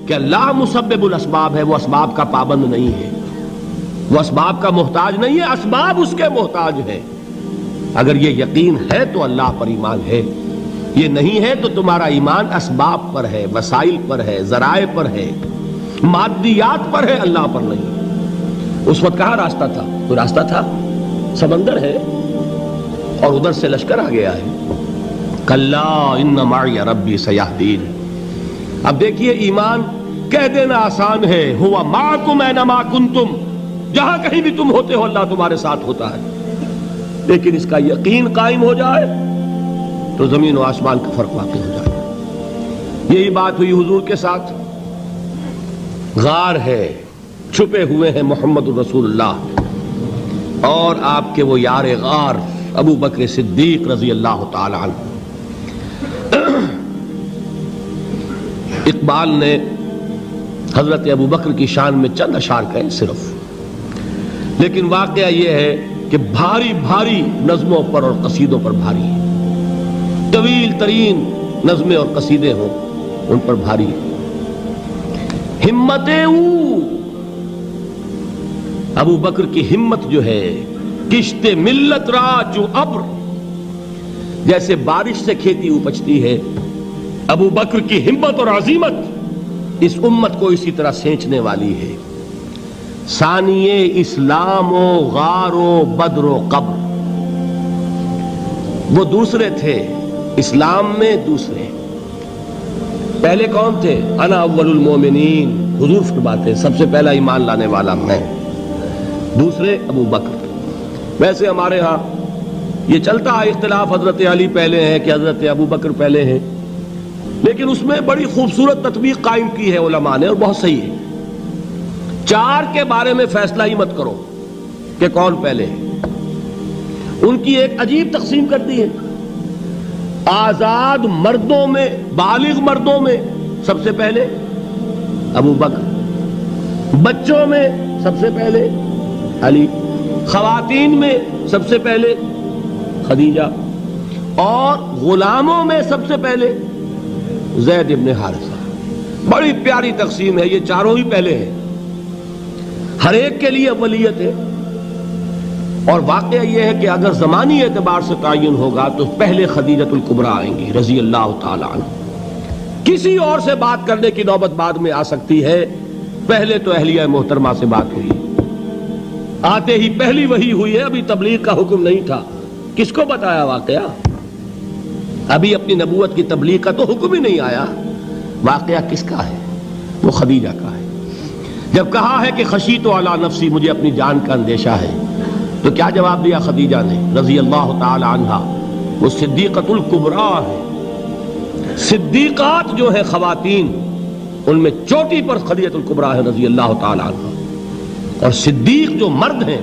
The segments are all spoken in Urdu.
کہ اللہ مسبب الاسباب ہے، وہ اسباب کا پابند نہیں ہے، وہ اسباب کا محتاج نہیں ہے، اسباب اس کے محتاج ہیں۔ اگر یہ یقین ہے تو اللہ پر ایمان ہے، یہ نہیں ہے تو تمہارا ایمان اسباب پر ہے، وسائل پر ہے، ذرائع پر ہے، مادیات پر ہے، اللہ پر نہیں۔ اس وقت کہاں راستہ تھا؟ کوئی راستہ تھا؟ سمندر ہے اور ادھر سے لشکر آ گیا ہے۔ کلا ان معی ربی سیہدین۔ اب دیکھیے ایمان کہہ دینا آسان ہے، ہوا معکم اینما کنتم، جہاں کہیں بھی تم ہوتے ہو اللہ تمہارے ساتھ ہوتا ہے، لیکن اس کا یقین قائم ہو جائے تو زمین و آسمان کا فرق واقع ہو جائے۔ یہی بات ہوئی حضور کے ساتھ۔ غار ہے، چھپے ہوئے ہیں محمد الرسول اللہ اور آپ کے وہ یار غار ابو بکر صدیق رضی اللہ تعالی عنہ۔ اقبال نے حضرت ابو بکر کی شان میں چند اشعار کہے صرف، لیکن واقعہ یہ ہے کہ بھاری بھاری نظموں پر اور قصیدوں پر بھاری ہے، طویل ترین نظمیں اور قصیدے ہوں ان پر بھاری ہے۔ ہمت ابو بکر کی ہمت جو ہے، کشت ملت را جو ابر، جیسے بارش سے کھیتی اپجتی ہے، ابو بکر کی ہمت اور عزیمت اس امت کو اسی طرح سینچنے والی ہے۔ ثانیے اسلام و غار و بدر و قبر، وہ دوسرے تھے اسلام میں، دوسرے پہلے کون تھے؟ انا اول المومنین، حضور فرماتے ہیں سب سے پہلا ایمان لانے والا میں، دوسرے ابو بکر۔ ویسے ہمارے ہاں یہ چلتا ہے اختلاف، حضرت علی پہلے ہیں کہ حضرت ابو بکر پہلے ہیں، لیکن اس میں بڑی خوبصورت تطبیق قائم کی ہے علماء نے اور بہت صحیح ہے۔ چار کے بارے میں فیصلہ ہی مت کرو کہ کون پہلے ہے، ان کی ایک عجیب تقسیم کر دی ہے۔ آزاد مردوں میں، بالغ مردوں میں سب سے پہلے ابو بکر، بچوں میں سب سے پہلے علی، خواتین میں سب سے پہلے خدیجہ، اور غلاموں میں سب سے پہلے زید ابن حارثہ۔ بڑی پیاری تقسیم ہے، یہ چاروں ہی پہلے ہیں، ہر ایک کے لیے اولیت ہے۔ اور واقعہ یہ ہے کہ اگر زمانی اعتبار سے تعین ہوگا تو پہلے خدیجۃ الکبریٰ آئیں گی رضی اللہ تعالی عنہ، کسی اور سے بات کرنے کی نوبت بعد میں آ سکتی ہے، پہلے تو اہلیہ محترمہ سے بات ہوئی، آتے ہی پہلی وحی ہوئی ہے، ابھی تبلیغ کا حکم نہیں تھا۔ کس کو بتایا واقعہ؟ ابھی اپنی نبوت کی تبلیغ کا تو حکم ہی نہیں آیا۔ واقعہ کس کا ہے؟ وہ خدیجہ کا ہے۔ جب کہا ہے کہ خشیت علی نفسی، مجھے اپنی جان کا اندیشہ ہے، تو کیا جواب دیا خدیجہ نے رضی اللہ تعالی عنہا؟ وہ صدیقۃ الکبریٰ ہے۔ صدیقات جو ہے خواتین، ان میں چوٹی پر خدیجۃ الکبریٰ ہے رضی اللہ تعالی عنہا، اور صدیق جو مرد ہیں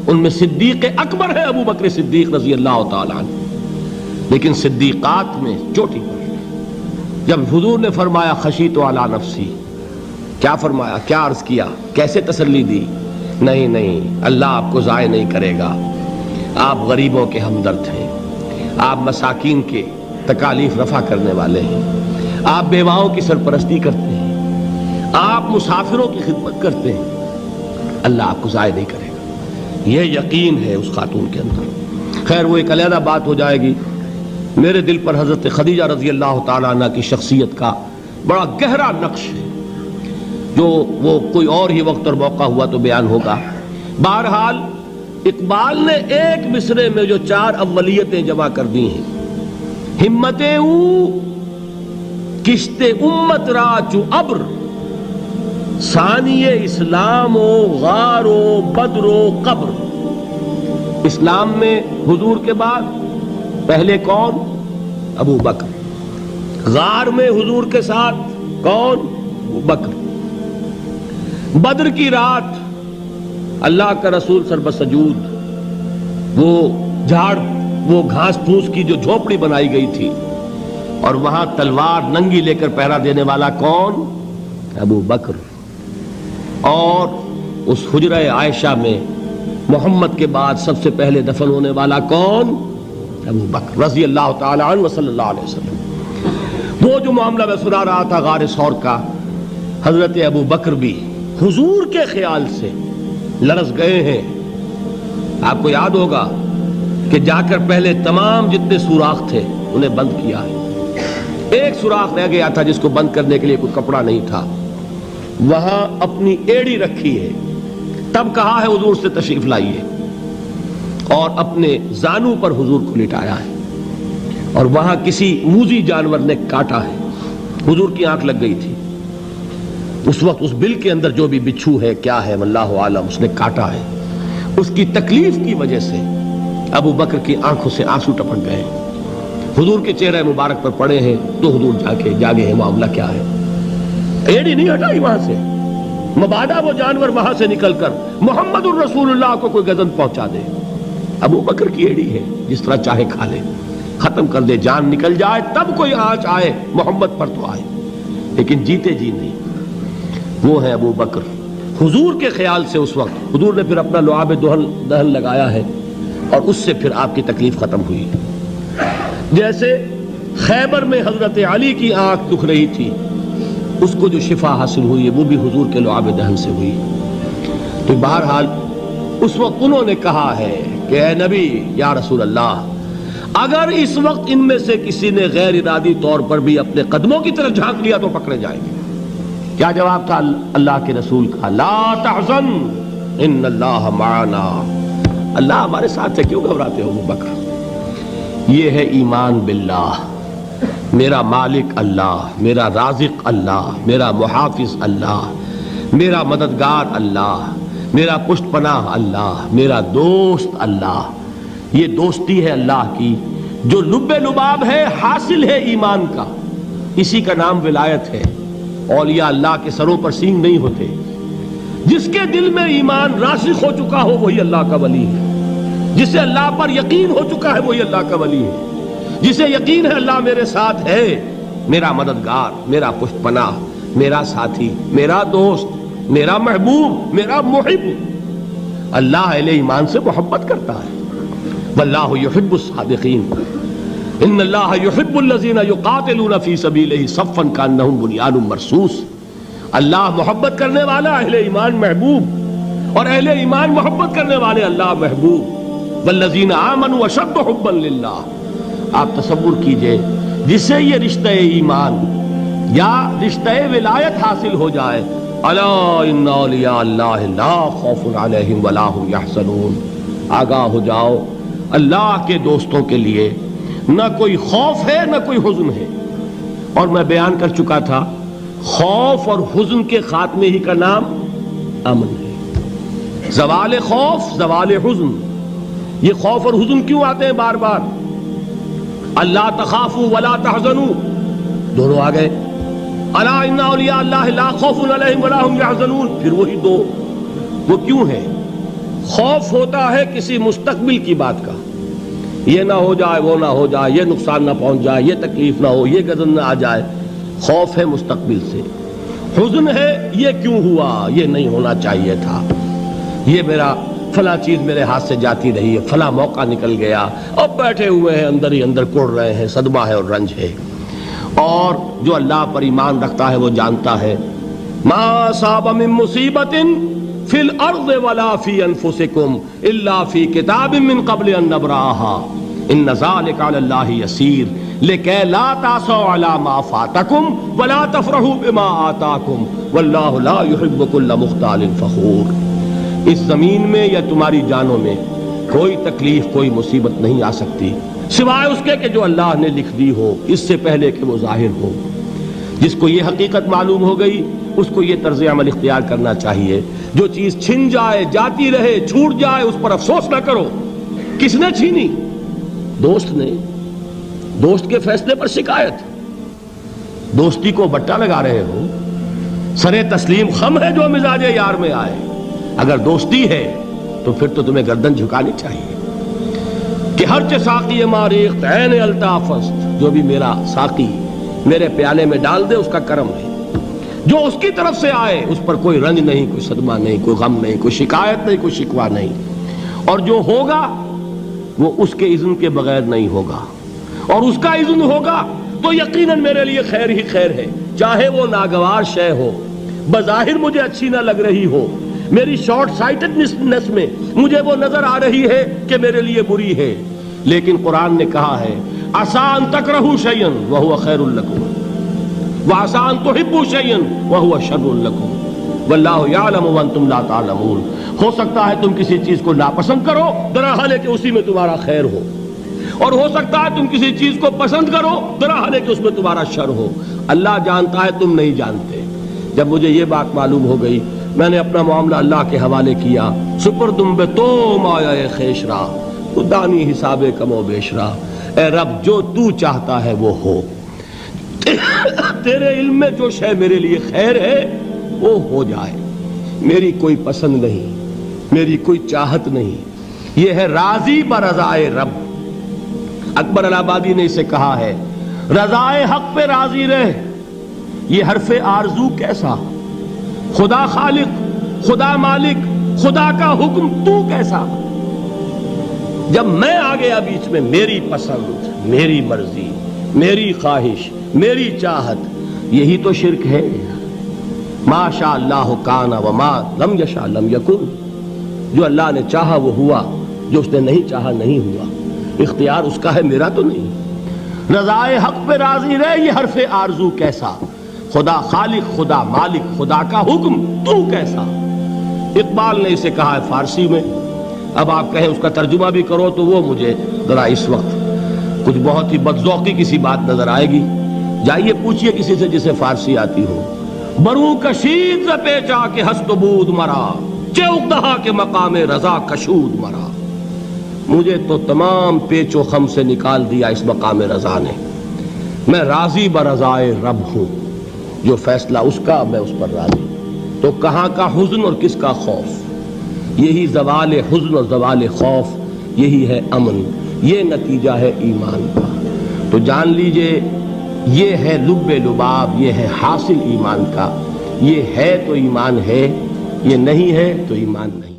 ان میں صدیق اکبر ہے ابو بکر صدیق رضی اللہ تعالی عنہ، لیکن صدیقات میں چوٹی پر۔ جب حضور نے فرمایا خشیت علی نفسی، کیا فرمایا؟ کیا عرض کیا؟ کیسے تسلی دی؟ نہیں نہیں، اللہ آپ کو ضائع نہیں کرے گا، آپ غریبوں کے ہمدرد ہیں، آپ مساکین کے تکالیف رفع کرنے والے ہیں، آپ بیواؤں کی سرپرستی کرتے ہیں، آپ مسافروں کی خدمت کرتے ہیں، اللہ آپ کو ضائع نہیں کرے گا۔ یہ یقین ہے اس خاتون کے اندر۔ خیر وہ ایک علیحدہ بات ہو جائے گی۔ میرے دل پر حضرت خدیجہ رضی اللہ تعالیٰ عنہ کی شخصیت کا بڑا گہرا نقش ہے، جو وہ کوئی اور ہی وقت اور موقع ہوا تو بیان ہوگا۔ بہرحال اقبال نے ایک مصرے میں جو چار اولیتیں جمع کر دی ہیں، ہمت او کشت امت را چو ابر، ثانی اسلام و غار و بدر و قبر۔ اسلام میں حضور کے بعد پہلے کون؟ ابو بکر۔ غار میں حضور کے ساتھ کون؟ ابو بکر۔ بدر کی رات اللہ کا رسول سر بسجود، وہ جھاڑ، وہ گھاس پھوس کی جو جھوپڑی بنائی گئی تھی، اور وہاں تلوار ننگی لے کر پہرا دینے والا کون؟ ابو بکر۔ اور اس حجرہ عائشہ میں محمد کے بعد سب سے پہلے دفن ہونے والا کون؟ ابو بکر رضی اللہ تعالی عنہ وصلی اللہ علیہ وسلم۔ وہ جو معاملہ میں سنا رہا تھا غار ثور کا، حضرت ابو بکر بھی حضور کے خیال سے لرز گئے ہیں. آپ کو یاد ہوگا کہ جا کر پہلے تمام جتنے سوراخ تھے انہیں بند کیا ہے. ایک سوراخ رہ گیا تھا جس کو بند کرنے کے لیے کوئی کپڑا نہیں تھا. وہاں اپنی ایڑی رکھی ہے. تب کہا ہے حضور سے تشریف لائیے, اور اپنے زانو پر حضور کو لٹایا ہے. اور وہاں کسی موذی جانور نے کاٹا ہے. حضور کی آنکھ لگ گئی تھی. اس وقت اس بل کے اندر جو بھی بچھو ہے کیا ہے واللہ عالم, اس نے کاٹا ہے. اس کی تکلیف کی وجہ سے ابو بکر کی آنکھوں سے آنسو ٹپک گئے. حضور کے چہرے مبارک پر پڑے ہیں تو حضور جاگے ہیں. معاملہ کیا ہے؟ ایڑی نہیں ہٹائی وہاں سے, مبادا وہ جانور وہاں سے نکل کر محمد الرسول اللہ کو کوئی گزن پہنچا دے. ابو بکر کی ایڑی ہے, جس طرح چاہے کھا لے, ختم کر دے, جان نکل جائے تب کوئی آنچ آئے محمد پر تو آئے, لیکن جیتے جی نہیں. وہ ہے ابو بکر. حضور کے خیال سے اس وقت حضور نے پھر اپنا لعاب دہن لگایا ہے, اور اس سے پھر آپ کی تکلیف ختم ہوئی. جیسے خیبر میں حضرت علی کی آنکھ دکھ رہی تھی, اس کو جو شفا حاصل ہوئی ہے وہ بھی حضور کے لعاب دہن سے ہوئی. تو بہرحال اس وقت انہوں نے کہا ہے کہ اے نبی یا رسول اللہ, اگر اس وقت ان میں سے کسی نے غیر ارادی طور پر بھی اپنے قدموں کی طرف جھانک لیا تو پکڑے جائیں گے. کیا جواب تھا اللہ کے رسول کا؟ لا تحزن ان اللہ معنا. اللہ ہمارے ساتھ ہے, کیوں گھبراتے ہو ابو بکر؟ یہ ہے ایمان باللہ. میرا مالک اللہ, میرا رازق اللہ, میرا محافظ اللہ, میرا مددگار اللہ, میرا پشت پناہ اللہ, میرا دوست اللہ. یہ دوستی ہے اللہ کی جو لب لباب ہے, حاصل ہے ایمان کا. اسی کا نام ولایت ہے. اولیاء اللہ کے سروں پر سینگ نہیں ہوتے. جس کے دل میں ایمان راسخ ہو چکا ہو وہی اللہ کا ولی ہے. جسے اللہ پر یقین ہو چکا ہے وہی اللہ کا ولی ہے. جسے یقین ہے اللہ میرے ساتھ ہے, میرا مددگار, میرا پشت پناہ, میرا ساتھی, میرا دوست, میرا محبوب, میرا محب. اللہ اہل ایمان سے محبت کرتا ہے. واللہ یحب الصادقین. ان اللہ یحب الذین یقاتلون فی سبیلہ صفا کانہم بنیان مرصوص. اللہ محبت کرنے والا, اہل ایمان محبوب, اور اہل ایمان محبت کرنے والے اللہ محبوب. والذین آمنوا اشد حبا للہ. آپ تصور کیجئے جسے یہ رشتہ ایمان یا رشتہ ولایت حاصل ہو جائے, الا ان اولیاء اللہ لا خوف علیہم ولا هم یحزنون. آگاہ ہو جاؤ, اللہ کے دوستوں کے لیے نہ کوئی خوف ہے نہ کوئی حزن ہے. اور میں بیان کر چکا تھا, خوف اور حزن کے خاتمے ہی کا نام امن ہے. زوال خوف, زوال حزن. یہ خوف اور حزن کیوں آتے ہیں بار بار؟ اللہ تخافوا ولا تحزنوا, دونوں آ گئے. الا ان اولیاء اللہ لا خوف علیہم ولا هم یحزنون, پھر وہی دو. وہ کیوں ہے؟ خوف ہوتا ہے کسی مستقبل کی بات کا, یہ نہ ہو جائے, وہ نہ ہو جائے, یہ نقصان نہ پہنچ جائے, یہ تکلیف نہ ہو, یہ غضب نہ آ جائے. خوف ہے مستقبل سے. حزن ہے یہ کیوں ہوا, یہ نہیں ہونا چاہیے تھا, یہ میرا فلاں چیز میرے ہاتھ سے جاتی رہی ہے, فلاں موقع نکل گیا, اب بیٹھے ہوئے ہیں اندر ہی اندر کڑ رہے ہیں, صدمہ ہے اور رنج ہے. اور جو اللہ پر ایمان رکھتا ہے وہ جانتا ہے ما اصاب من مصیبت فی الارض ولا فی انفسکم الا فی کتاب من قبل ان نبرأها ان ذلک علی اللہ یسیر لکی لا تعصوا علی ما فاتکم ولا تفرحوا بما آتاکم واللہ لا یحب کل مختال فخور. اس زمین میں یا تمہاری جانوں میں کوئی تکلیف, کوئی مصیبت نہیں آ سکتی سوائے اس کے کہ جو اللہ نے لکھ دی ہو, اس سے پہلے کہ وہ ظاہر ہو. جس کو یہ حقیقت معلوم ہو گئی اس کو یہ طرز عمل اختیار کرنا چاہیے. جو چیز چھن جائے, جاتی رہے, چھوٹ جائے, اس پر افسوس نہ کرو. کس نے چھینی؟ دوست نے. دوست کے فیصلے پر شکایت. دوستی کو بٹا لگا رہے ہو, سرے تسلیم خم ہے جو مزاج یار میں آئے. اگر دوستی ہے تو پھر تو تمہیں گردن جھکانی چاہیے کہ ہر چے ساقی ماریخت عین الطافست, جو بھی میرا ساقی میرے پیالے میں ڈال دے اس کا کرم ہے. جو اس کی طرف سے آئے اس پر کوئی رنج نہیں, کوئی صدمہ نہیں, کوئی غم نہیں, کوئی شکایت نہیں, کوئی شکوہ نہیں. اور جو ہوگا وہ اس کے اذن کے بغیر نہیں ہوگا, اور اس کا اذن ہوگا تو یقیناً میرے لیے خیر ہی خیر ہے, چاہے وہ ناگوار شے ہو. بظاہر مجھے اچھی نہ لگ رہی ہو، میری شارٹ سائٹڈنس میں مجھے وہ نظر آ رہی ہے کہ میرے لیے بری ہے، لیکن قرآن نے کہا ہے عسیٰ ان تکرہوا شیئا وہو خیر لکم وعسیٰ ان تحبوا شیئا وہو شر لکم واللہ یعلم وانتم لا تعلمون۔ ہو سکتا ہے تم کسی چیز کو ناپسند کرو درحال ہے کہ اسی میں تمہارا خیر ہو، اور ہو سکتا ہے تم کسی چیز کو پسند کرو درحال ہے کہ اس میں تمہارا شر ہو۔ اللہ جانتا ہے، تم نہیں جانتے۔ جب مجھے یہ بات معلوم ہو گئی، میں نے اپنا معاملہ اللہ کے حوالے کیا۔ سپردم بے تو مایا خیش را تو دانی حساب کم و بیش را، اے رب جو تو چاہتا ہے وہ ہو، تیرے علم میں جو شے میرے لیے خیر ہے وہ ہو جائے، میری کوئی پسند نہیں، میری کوئی چاہت نہیں، یہ ہے راضی برضائے رب۔ اکبر الہ آبادی نے اسے کہا ہے رضائے حق پہ راضی رہ، یہ حرف آرزو کیسا، خدا خالق، خدا مالک، خدا کا حکم تو کیسا۔ جب میں آ گیا بیچ میں، میری پسند، میری مرضی، میری خواہش، میری چاہت، یہی تو شرک ہے۔ ما شاء اللہ کان وما لم یشاء لم یکن، جو اللہ نے چاہا وہ ہوا، جو اس نے نہیں چاہا نہیں ہوا، اختیار اس کا ہے، میرا تو نہیں۔ رضائے حق پہ راضی رہے، یہ حرف آرزو کیسا، خدا خالق، خدا مالک، خدا کا حکم تو کیسا۔ اقبال نے اسے کہا ہے فارسی میں، اب آپ کہیں اس کا ترجمہ بھی کرو تو وہ مجھے ذرا اس وقت کچھ بہت ہی بدذوقی کسی بات نظر آئے گی۔ جائیے پوچھئے کسی سے جسے فارسی آتی ہو۔ برو کشید ز پیچا کے ہست و بود مرا، چوک دہا کے مقام رضا کشود مرا۔ مجھے تو تمام پیچ و خم سے نکال دیا اس مقام رضا نے، میں راضی برضائے رب ہوں، جو فیصلہ اس کا میں اس پر راضی۔ تو کہاں کا حزن اور کس کا خوف، یہی زوال حزن اور زوال خوف، یہی ہے امن، یہ نتیجہ ہے ایمان کا۔ تو جان لیجئے یہ ہے لب لباب، یہ ہے حاصل ایمان کا، یہ ہے تو ایمان ہے، یہ نہیں ہے تو ایمان نہیں۔